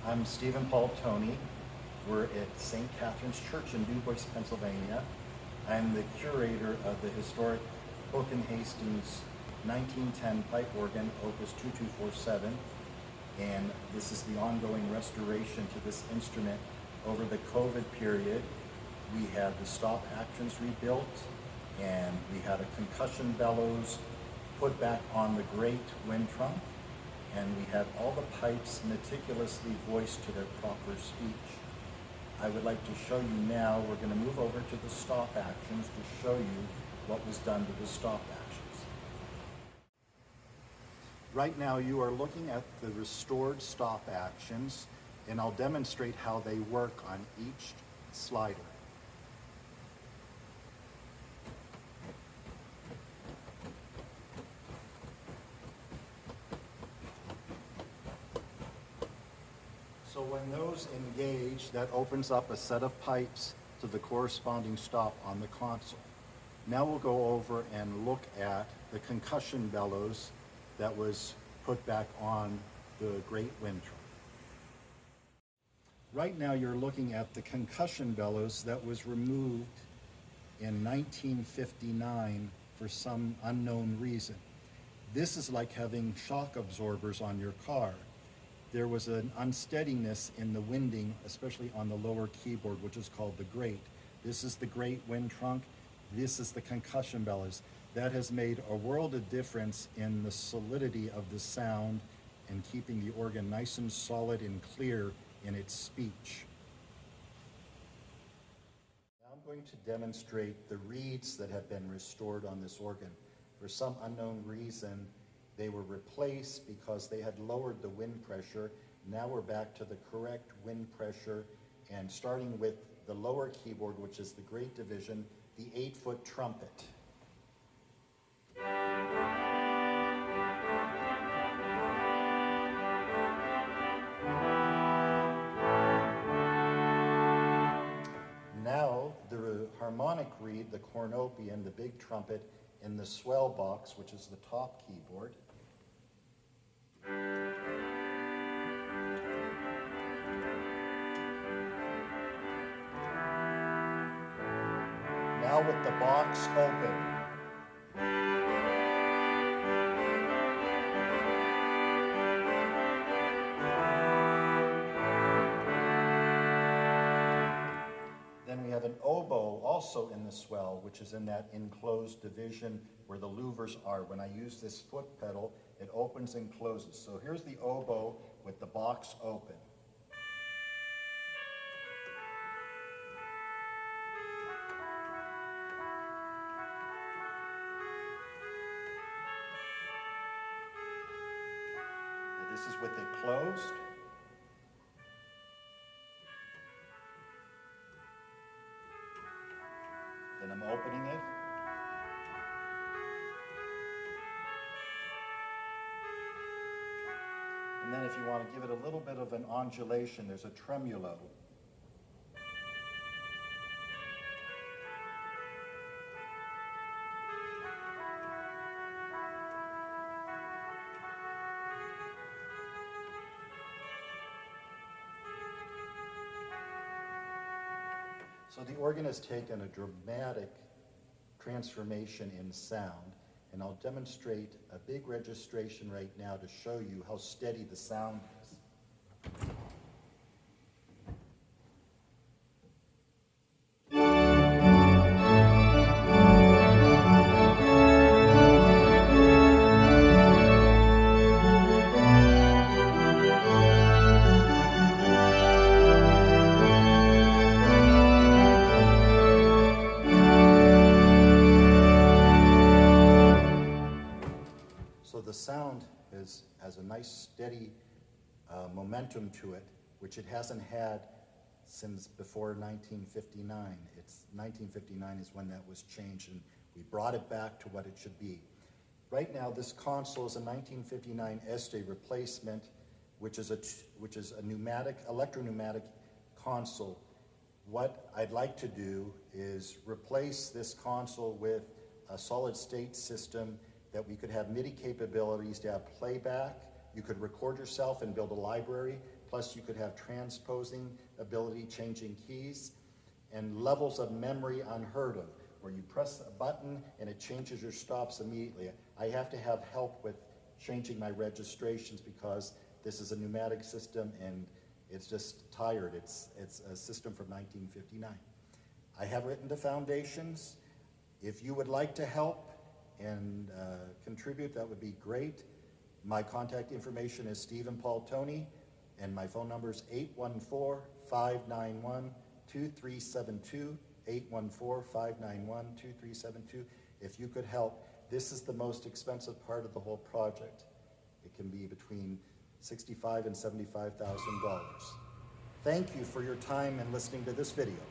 I'm Stephen Paul Toney. We're at St. Catherine's Church in DuBois, Pennsylvania. I'm the curator of the historic Hook and Hastings 1910 pipe organ, Opus 2247, and this is the ongoing restoration to this instrument over the COVID period. We had the stop actions rebuilt, and we had a concussion bellows put back on the great wind trunk, and we had all the pipes meticulously voiced to their proper speech. I would like to show you now, we're going to move over to the stop actions to show you what was done to the stop actions. Right now you are looking at the restored stop actions, and I'll demonstrate how they work on each slider. So when those engage, that opens up a set of pipes to the corresponding stop on the console. Now we'll go over and look at the concussion bellows that was put back on the great wind trunk. Right now you're looking at the concussion bellows that was removed in 1959 for some unknown reason. This is like having shock absorbers on your car. There was an unsteadiness in the winding, especially on the lower keyboard, which is called the grate. This is the great wind trunk. This is the concussion bellows. That has made a world of difference in the solidity of the sound and keeping the organ nice and solid and clear in its speech. Now I'm going to demonstrate the reeds that have been restored on this organ. For some unknown reason, they were replaced because they had lowered the wind pressure. Now we're back to the correct wind pressure, and starting with the lower keyboard, which is the great division, the 8-foot trumpet. Now the harmonic reed, the cornopian, the big trumpet, in the swell box, which is the top keyboard. Now with the box open. Then we have an oboe also in the swell, which is in that enclosed division where the louvers are. When I use this foot pedal, it opens and closes. So here's the oboe with the box open. And this is with it closed. Then I'm opening it. And then if you want to give it a little bit of an undulation, there's a tremulo. So the organ has taken a dramatic transformation in sound, and I'll demonstrate a big registration right now to show you how steady the sound is. So the sound has a nice steady momentum to it, which it hasn't had since before 1959. 1959 is when that was changed, and we brought it back to what it should be. Right now, this console is a 1959 Este replacement, which is a pneumatic, electro-pneumatic console. What I'd like to do is replace this console with a solid-state system that we could have MIDI capabilities to have playback. You could record yourself and build a library. Plus you could have transposing ability, changing keys, and levels of memory unheard of, where you press a button and it changes your stops immediately. I have to have help with changing my registrations because this is a pneumatic system and it's just tired. It's a system from 1959. I have written the foundations. If you would like to help and contribute, that would be great. My contact information is Stephen Paul Tony, and my phone number is 814-591-2372, 814-591-2372. If you could help, this is the most expensive part of the whole project. It can be between $65,000 and $75,000. Thank you for your time and listening to this video.